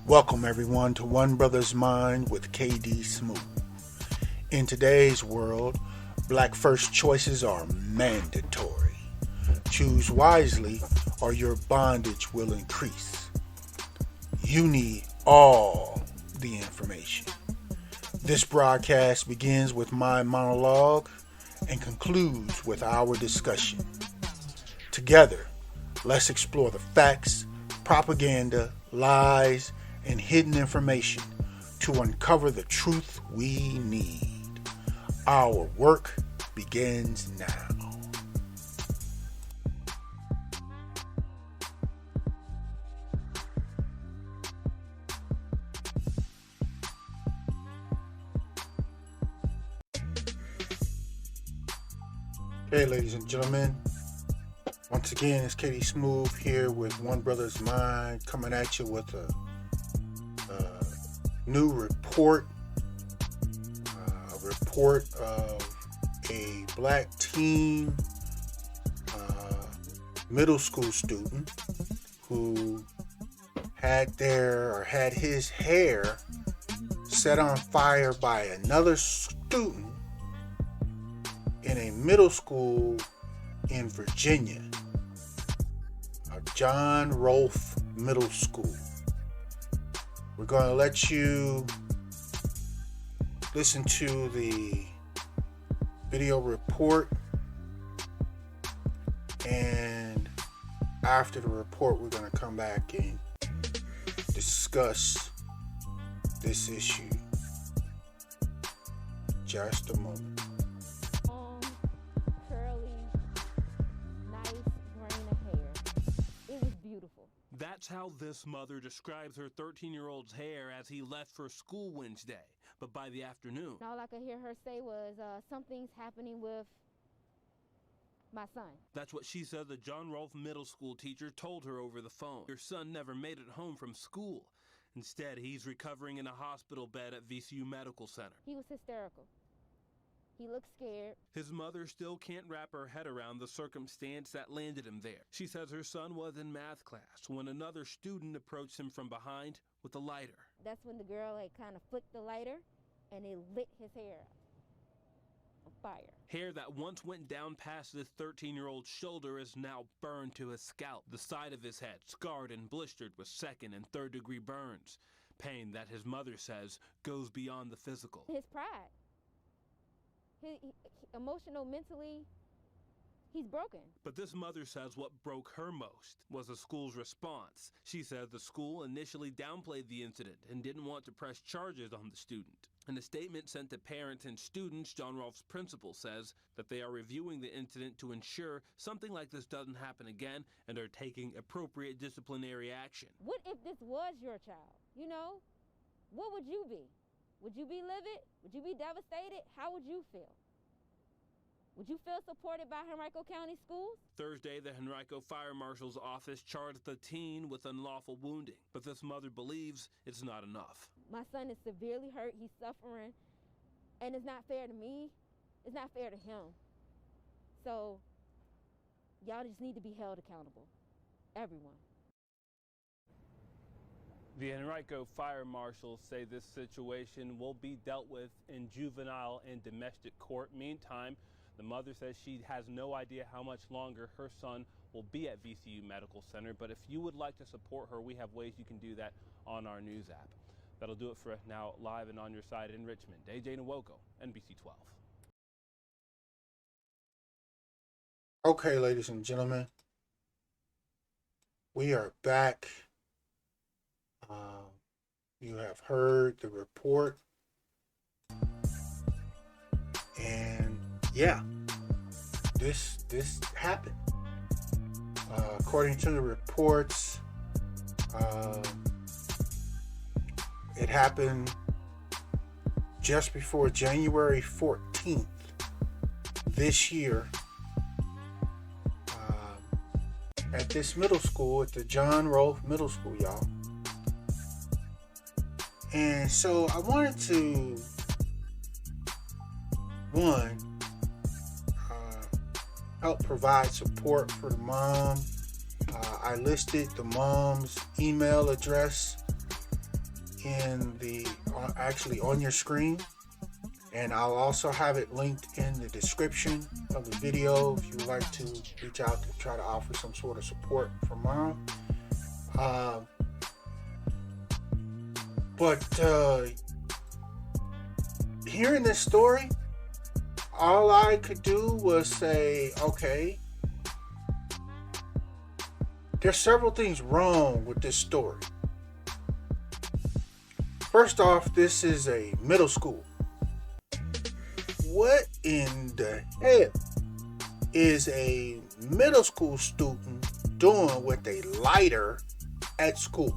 Welcome everyone to One Brothas Mind with KD Smooth. In today's world, black first choices are mandatory. Choose wisely or your bondage will increase. You need all the information. This broadcast begins with my monologue and concludes with our discussion. Together, let's explore the facts, propaganda, lies, and hidden information to uncover the truth we need. Our work begins now. Hey, ladies and gentlemen. Once again, it's KD Smooth here with One Brothas Mind, coming at you with a new report. A report of a black teen middle school student who had his hair set on fire by another student in a middle school in Virginia, John Rolfe Middle School. We're going to let you listen to the video report, and after the report, we're going to come back and discuss this issue. Just a moment. That's how this mother describes her 13-year-old's hair as he left for school Wednesday. But by the afternoon, all I could hear her say was, something's happening with my son. That's what she said the John Rolfe Middle School teacher told her over the phone. Your son never made it home from school. Instead, he's recovering in a hospital bed at VCU Medical Center. He was hysterical. He looked scared. His mother still can't wrap her head around the circumstance that landed him there. She says her son was in math class when another student approached him from behind with a lighter. That's when the girl kind of flicked the lighter and it lit his hair on fire. Hair that once went down past this 13-year-old's shoulder is now burned to his scalp. The side of his head scarred and blistered with second and third degree burns. Pain that his mother says goes beyond the physical. His pride. He emotional, mentally, he's broken. But this mother says what broke her most was the school's response. She says the school initially downplayed the incident and didn't want to press charges on the student. In a statement sent to parents and students, John Rolfe's principal says that they are reviewing the incident to ensure something like this doesn't happen again and are taking appropriate disciplinary action. What if this was your child? What would you be? Would you be livid? Would you be devastated? How would you feel? Would you feel supported by Henrico County Schools? Thursday, the Henrico Fire Marshal's office charged the teen with unlawful wounding, but this mother believes it's not enough. My son is severely hurt. He's suffering, and it's not fair to me. It's not fair to him. So, y'all just need to be held accountable. Everyone. The Henrico Fire Marshals say this situation will be dealt with in juvenile and domestic court. Meantime, the mother says she has no idea how much longer her son will be at VCU Medical Center, but if you would like to support her, we have ways you can do that on our news app. That'll do it for us now, live and on your side in Richmond. AJ Nwoko, NBC 12. Okay, ladies and gentlemen, we are back. You have heard the report, and yeah, this happened. According to the reports, it happened just before January 14th this year at this middle school, at the John Rolfe Middle School, y'all. And so I wanted to, help provide support for the mom. I listed the mom's email address actually on your screen, and I'll also have it linked in the description of the video if you would like to reach out to try to offer some sort of support for mom. But hearing this story, all I could do was say, okay, there's several things wrong with this story. First off, this is a middle school. What in the hell is a middle school student doing with a lighter at school?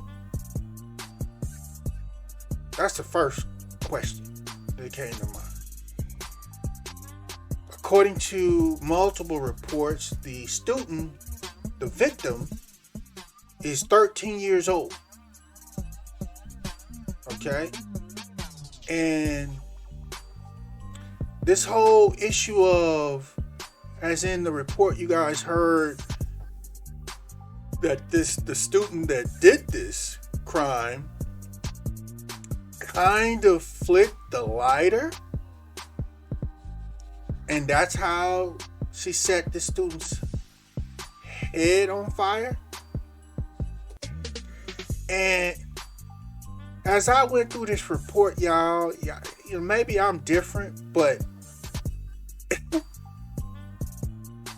That's the first question that came to mind. According to multiple reports, the victim, is 13 years old. Okay? And this whole issue of, as in the report you guys heard, that the student that did this crime kind of flicked the lighter, and that's how she set the student's head on fire. And as I went through this report, y'all, maybe I'm different, but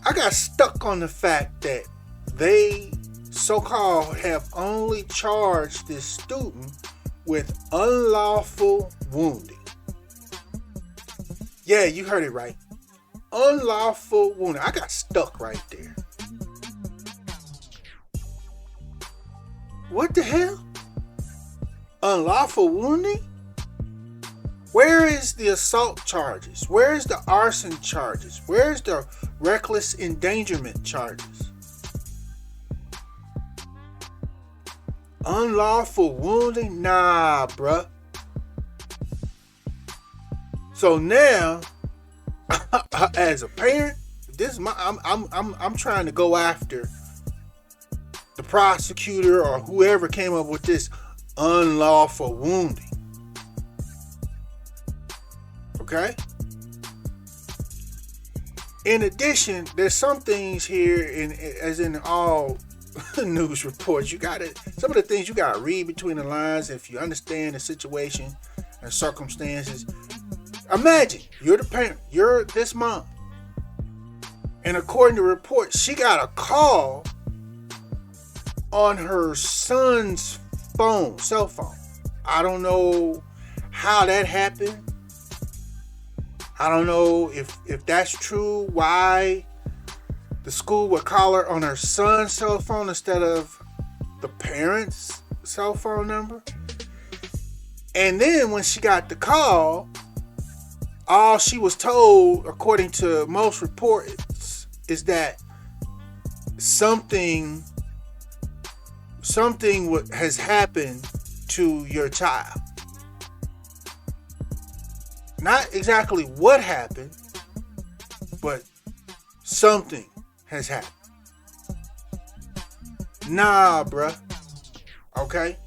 I got stuck on the fact that they so-called have only charged this student with unlawful wounding. Yeah, you heard it right. Unlawful wounding. I got stuck right there. What the hell? Unlawful wounding? Where is the assault charges? Where is the arson charges? Where is the reckless endangerment charges? Unlawful wounding? Nah, bruh. So now, as a parent, I'm trying to go after the prosecutor or whoever came up with this unlawful wounding. Okay? In addition, there's some things here, as in all news reports, some of the things you gotta read between the lines if you understand the situation and circumstances. Imagine you're the parent, you're this mom, and according to reports, she got a call on her son's cell phone. I don't know how that happened. I don't know if that's true, why the school would call her on her son's cell phone instead of the parent's cell phone number. And then when she got the call, all she was told, according to most reports, is that something has happened to your child. Not exactly what happened, but something has happened. Nah, bruh. Okay?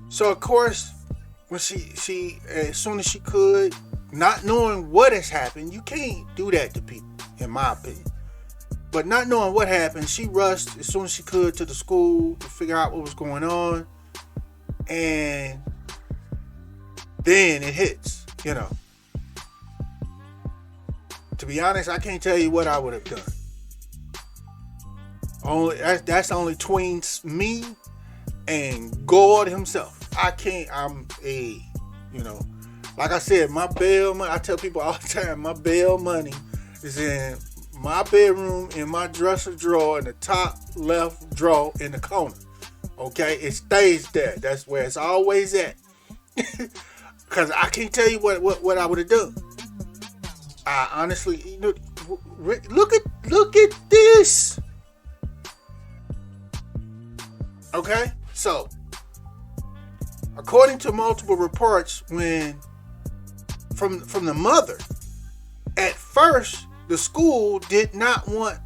So, of course, when she as soon as she could, not knowing what has happened, you can't do that to people, in my opinion. But not knowing what happened, she rushed as soon as she could to the school to figure out what was going on. And then it hits, To be honest, I can't tell you what I would have done. That's only between me and God himself. Like I said, my bail money, I tell people all the time, my bail money is in my bedroom, in my dresser drawer, in the top left drawer in the corner. Okay? It stays there. That's where it's always at. Because I can't tell you what I would have done. I honestly, look at this. Okay? So, according to multiple reports, from the mother, at first, the school did not want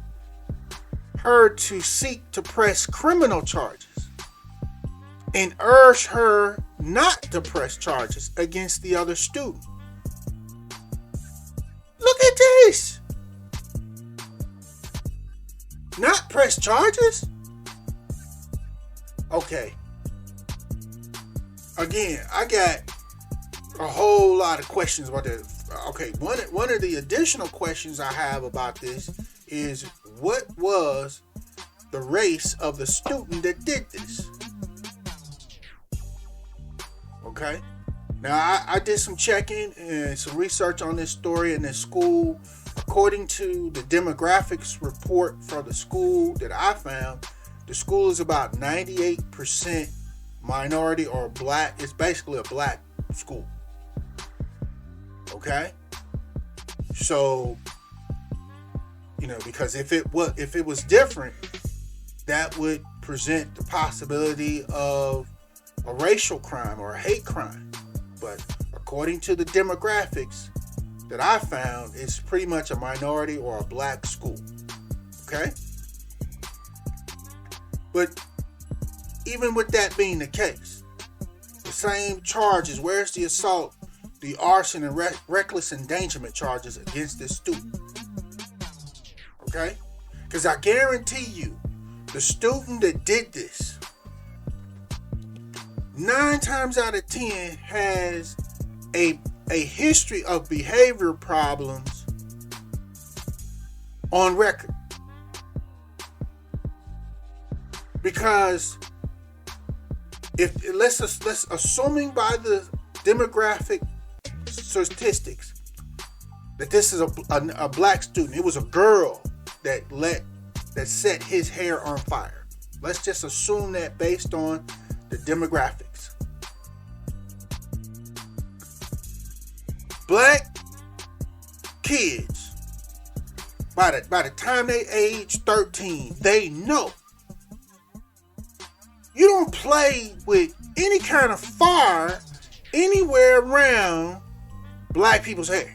her to seek to press criminal charges. and urged her not to press charges against the other student. Look at this. Not press charges? Okay. Again, I got a whole lot of questions about this. Okay, one of the additional questions I have about this is, what was the race of the student that did this? Okay. Now, I did some checking and some research on this story in this school. According to the demographics report for the school that I found, the school is about 98% minority or black. It's basically a black school. Okay? So, because if it was different, that would present the possibility of a racial crime or a hate crime. But according to the demographics that I found, it's pretty much a minority or a black school. Okay? But even with that being the case, the same charges, where's the assault, the arson, and reckless endangerment charges against this student? Okay? Because I guarantee you, the student that did this, 9 times out of 10 has a history of behavior problems on record. Because let's assuming by the demographic statistics that this is a black student, it was a girl that set his hair on fire. Let's just assume that based on the demographics. Black kids, by the time they age 13, they know you don't play with any kind of fire anywhere around black people's hair.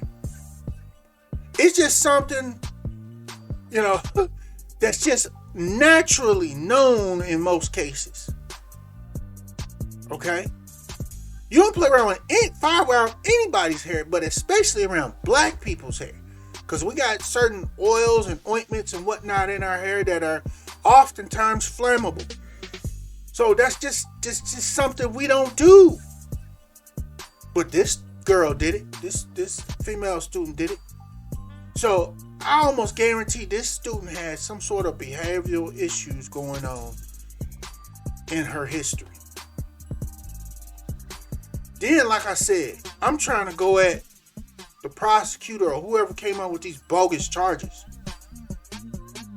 It's just something, that's just naturally known in most cases. Okay? You don't play around with fire around anybody's hair, but especially around black people's hair. Because we got certain oils and ointments and whatnot in our hair that are oftentimes flammable. So that's just something we don't do. But this girl did it. This female student did it. So I almost guarantee this student has some sort of behavioral issues going on in her history. Then, like I said, I'm trying to go at the prosecutor or whoever came up with these bogus charges.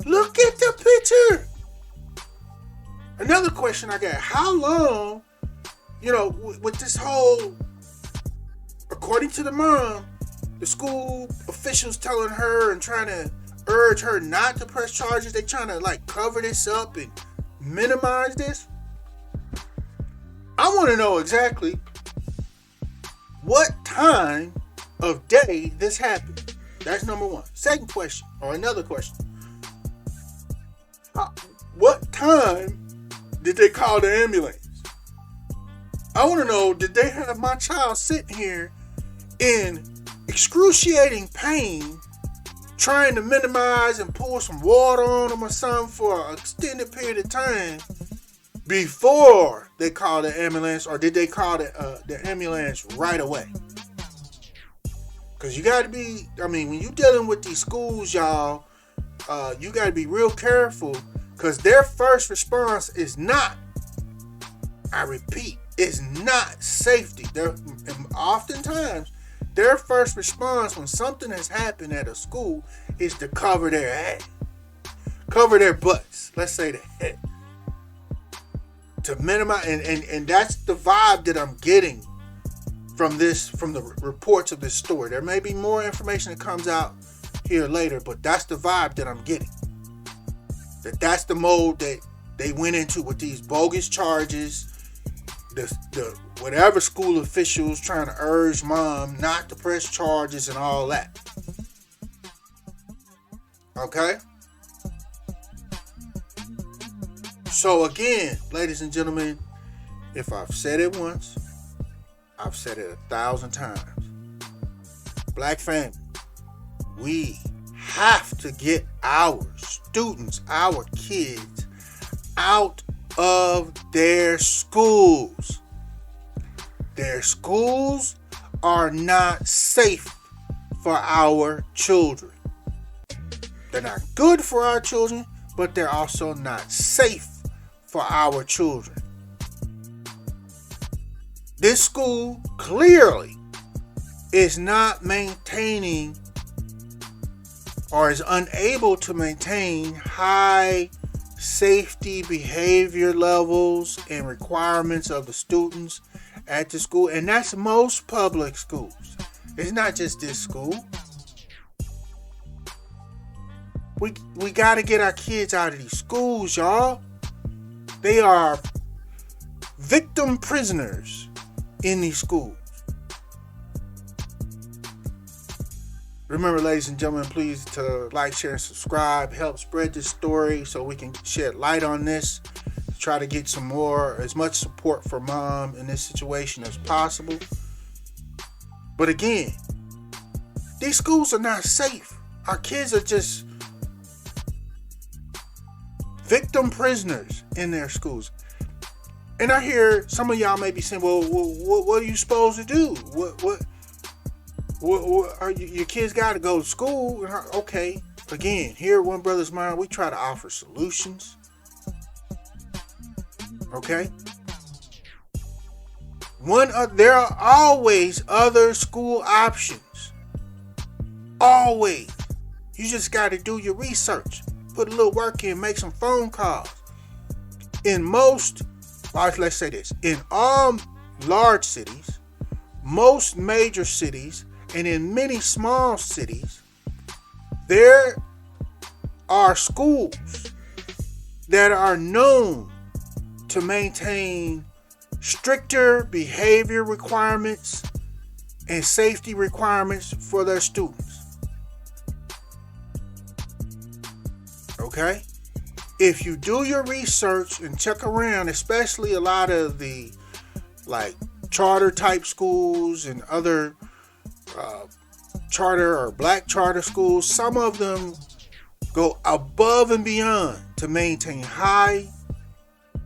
Look at the picture. Another question I got: how long, with this whole, according to the mom, the school officials telling her and trying to urge her not to press charges, they trying to cover this up and minimize this. I want to know exactly what time of day this happened. That's number one. Second question, or another question: what time did they call the ambulance? I want to know, did they have my child sitting here in excruciating pain, trying to minimize and pour some water on him or something for an extended period of time before they called the ambulance, or did they call the ambulance right away? Because you got to be, when you're dealing with these schools, y'all, you got to be real careful, because their first response is not, I repeat, is not safety. Oftentimes, their first response when something has happened at a school is to cover their head, cover their butts, let's say that, to minimize, and that's the vibe that I'm getting from the reports of this story. There may be more information that comes out here later, but that's the vibe that I'm getting. That's the mode that they went into with these bogus charges. The whatever school officials trying to urge mom not to press charges and all that. Okay? So again, ladies and gentlemen, If I've said it once, I've said it 1,000 times. Black family, we have to get our students, our kids, out of their schools. Their schools are not safe for our children. They're not good for our children, but they're also not safe for our children. This school clearly is not maintaining or is unable to maintain high safety behavior levels and requirements of the students at the school. And that's most public schools. It's not just this school. We got to get our kids out of these schools, y'all. They are victim prisoners in these schools. Remember, ladies and gentlemen, please to like, share, and subscribe. Help spread this story so we can shed light on this. Try to get as much support for mom in this situation as possible. But again, these schools are not safe. Our kids are just victim prisoners in their schools. And I hear some of y'all may be saying, well, what are you supposed to do? What are your kids got to go to school? Okay. Again, here at One Brothas Mind, we try to offer solutions. Okay? There are always other school options. Always. You just got to do your research. Put a little work in, make some phone calls. Let's say this. In all large cities, most major cities, and in many small cities, there are schools that are known to maintain stricter behavior requirements and safety requirements for their students. Okay? If you do your research and check around, especially a lot of the charter type schools and other charter or black charter schools, some of them go above and beyond to maintain high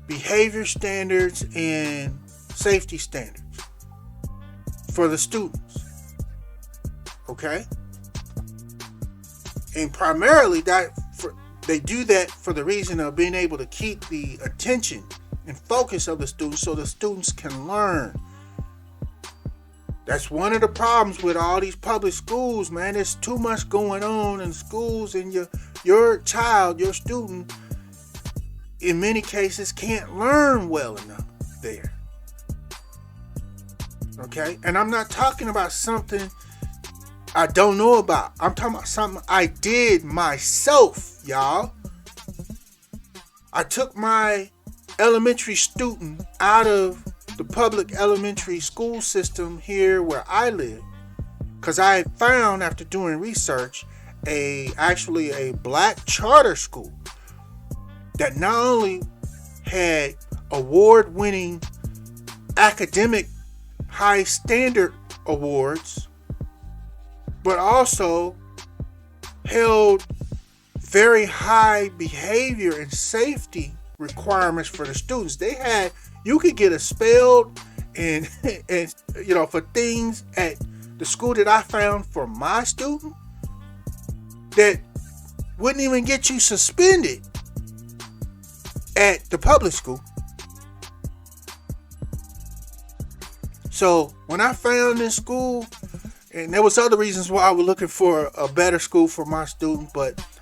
behavior standards and safety standards for the students. Okay? And primarily they do that for the reason of being able to keep the attention and focus of the students so the students can learn. That's one of the problems with all these public schools, man. There's too much going on in schools, and your child, your student, in many cases can't learn well enough there. Okay? And I'm not talking about something I don't know about. I'm talking about something I did myself, y'all. I took my elementary student out of the public elementary school system here where I live, because I found, after doing research, actually a black charter school that not only had award-winning academic high standard awards, but also held very high behavior and safety requirements for the students. You could get expelled and for things at the school that I found for my student that wouldn't even get you suspended at the public school. So when I found this school, and there was other reasons why I was looking for a better school for my student,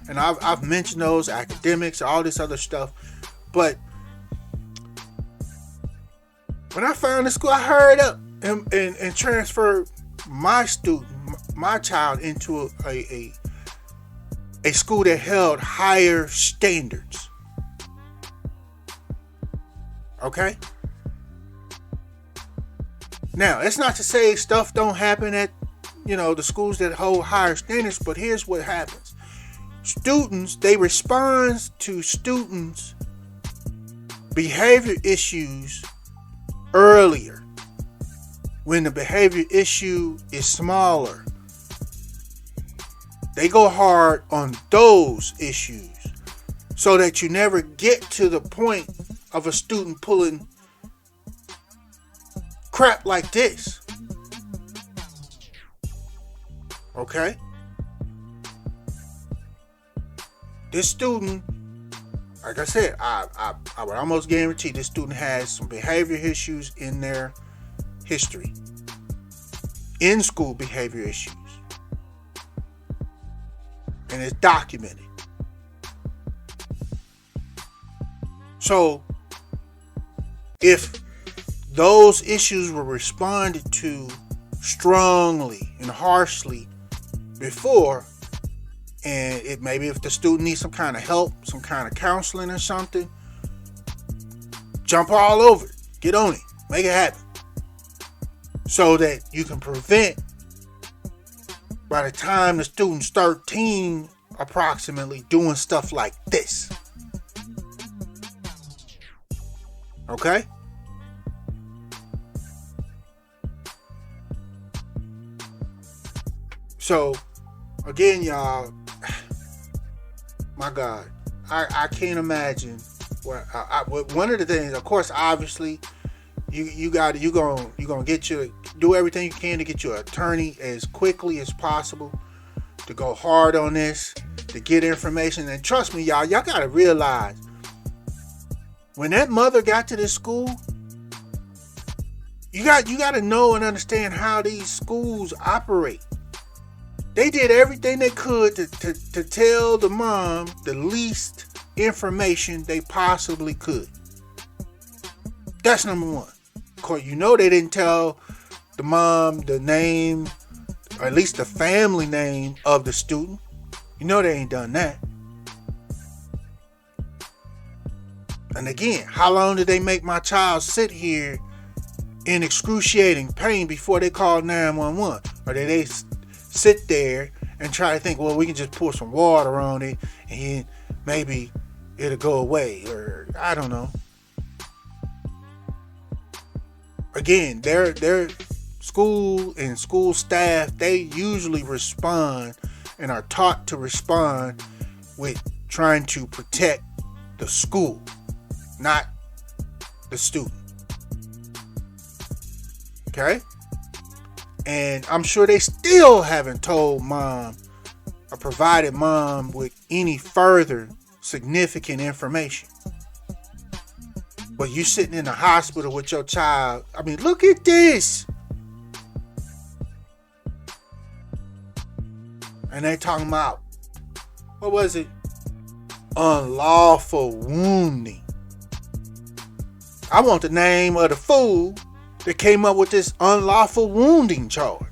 and I've mentioned those, academics, all this other stuff, but when I found this school, I hurried up and transferred my child into a school that held higher standards. Okay? Now, it's not to say stuff don't happen at, the schools that hold higher standards, but here's what happens. Students, they respond to students' behavior issues earlier when the behavior issue is smaller. They go hard on those issues so that you never get to the point of a student pulling crap like this. Okay? This student, like I said, I would almost guarantee this student has some behavior issues in their history. In school behavior issues. And it's documented. So, if those issues were responded to strongly and harshly before, and it maybe if the student needs some kind of help, some kind of counseling or something, jump all over it. Get on it. Make it happen. So that you can prevent, by the time the student's 13 approximately, doing stuff like this. Okay? So, again, y'all, my God, I can't imagine what one of the things. Of course, obviously, you gonna do everything you can to get your attorney as quickly as possible to go hard on this, to get information. And trust me, y'all gotta realize, when that mother got to this school, you got to know and understand how these schools operate. They did everything they could to tell the mom the least information they possibly could. That's number one. Of course, you know they didn't tell the mom the name, or at least the family name of the student. You know they ain't done that. And again, how long did they make my child sit here in excruciating pain before they called 911? Or did they sit there and try to think, well, we can just pour some water on it and maybe it'll go away? Or I don't know. Again, their school and school staff, they usually respond and are taught to respond with trying to protect the school, not the student. Okay? And I'm sure they still haven't told mom or provided mom with any further significant information. But you sitting in the hospital with your child. I mean, look at this. And they talking about, what was it? Unlawful wounding. I want the name of the fool that came up with this unlawful wounding charge.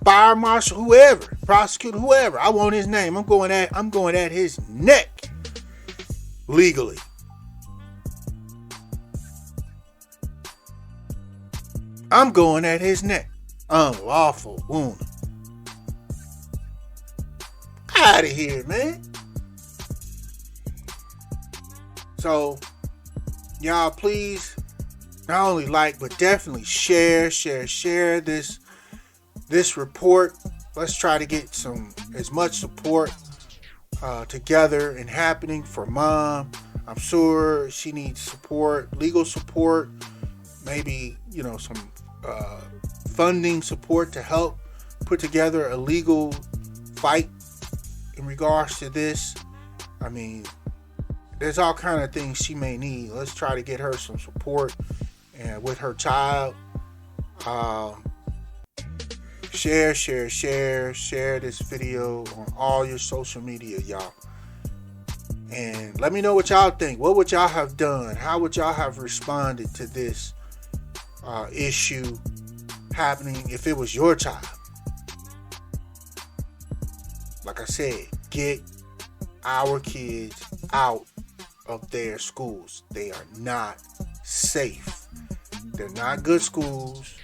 Fire marshal, whoever, prosecutor, whoever. I want his name. I'm going at his neck legally. I'm going at his neck. Unlawful wounding. Out of here, man. So, y'all, please not only like, but definitely share this report. Let's try to get as much support together and happening for mom. I'm sure she needs support, legal support, maybe some funding support to help put together a legal fight in regards to this. I mean, there's all kind of things she may need. Let's try to get her some support and with her child. Share this video on all your social media, y'all. And let me know what y'all think. What would y'all have done? How would y'all have responded to this issue happening if it was your child? Like I said, get our kids out of their schools. They are not safe. They're not good schools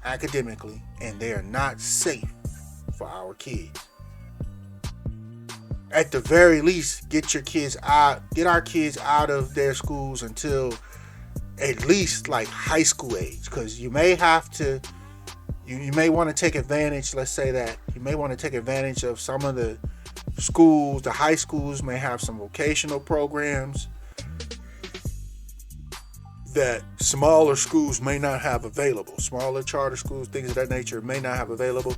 academically, and they are not safe for our kids. At the very least, get our kids out of their schools until at least like high school age, because you may have to, you may want to take advantage, let's say that you may want to take advantage of some of the schools, the high schools may have some vocational programs that smaller schools may not have available. Smaller charter schools, things of that nature, may not have available.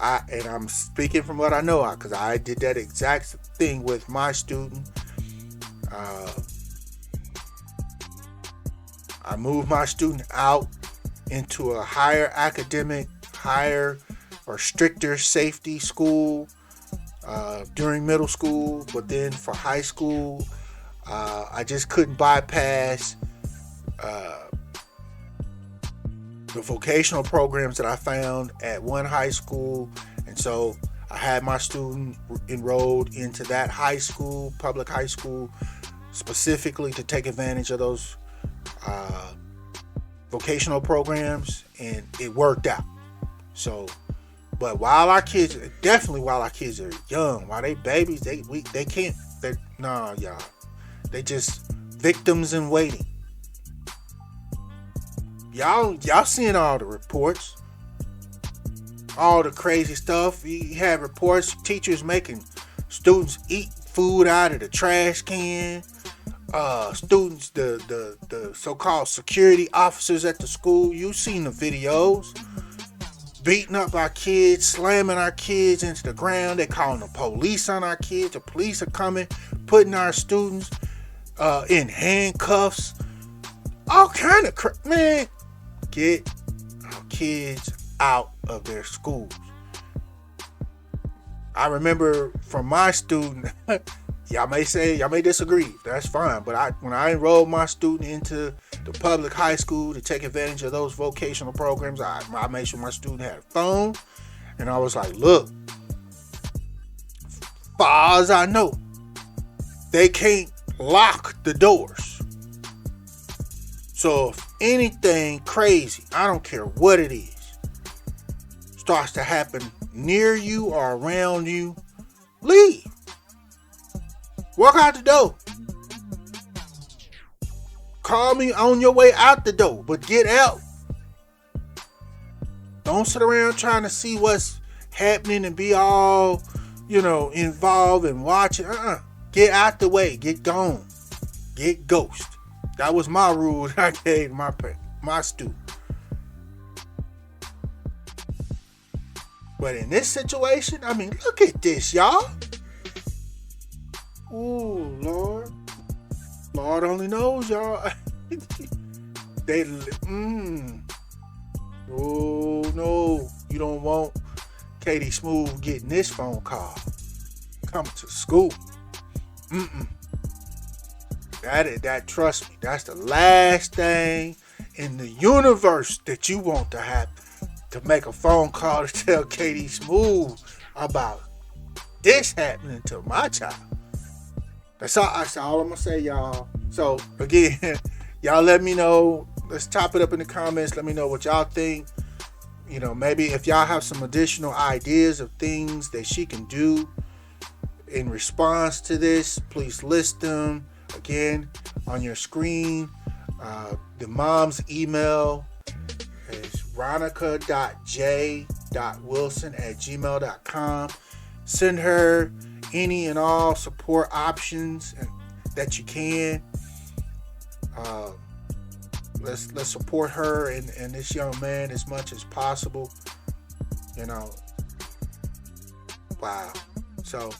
And I'm speaking from what I know, because I did that exact thing with my student. I moved my student out into a higher academic, higher or stricter safety school during middle school, but then for high school, I just couldn't bypass the vocational programs that I found at one high school, and so I had my student enrolled into that high school, public high school, specifically to take advantage of those vocational programs, and it worked out. So, but while our kids are young, while they babies, they can't. Y'all, they just victims in waiting. Y'all seeing all the reports, all the crazy stuff. You have reports, teachers making students eat food out of the trash can. Students, the so-called security officers at the school, you seen the videos, beating up our kids, slamming our kids into the ground. They calling the police on our kids. The police are coming, putting our students in handcuffs. All kind of man. Get our kids out of their schools. I remember from my student, y'all may disagree, that's fine, but when I enrolled my student into the public high school to take advantage of those vocational programs, I made sure my student had a phone, and I was like, look, far as I know, they can't lock the doors. So if anything crazy, I don't care what it is, starts to happen near you or around you, leave. Walk out the door. Call me on your way out the door, but get out. Don't sit around trying to see what's happening and be all, involved and watching. Get out the way. Get gone. Get ghost. That was my rule that I gave my student. But in this situation, look at this, y'all. Ooh, Lord. Lord only knows, y'all. Oh, no. You don't want Katie Smooth getting this phone call. Coming to school. That trust me, that's the last thing in the universe that you want to happen. To make a phone call to tell Katie Smooth about this happening to my child. That's all I'm gonna say, y'all. So again, y'all let me know. Let's top it up in the comments. Let me know what y'all think. Maybe if y'all have some additional ideas of things that she can do in response to this, please list them. Again, on your screen, the mom's email is ronica.j.wilson@gmail.com. Send her any and all support options that you can. Let's support her and this young man as much as possible. Wow. So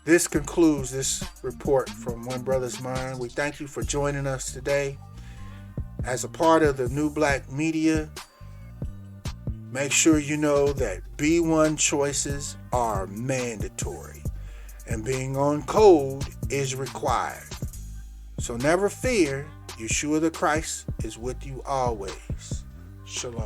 this concludes this report from One Brothas Mind. We thank you for joining us today. As a part of the New Black Media, make sure you know that B1 choices are mandatory and being on code is required. So never fear, Yeshua the Christ is with you always. Shalom.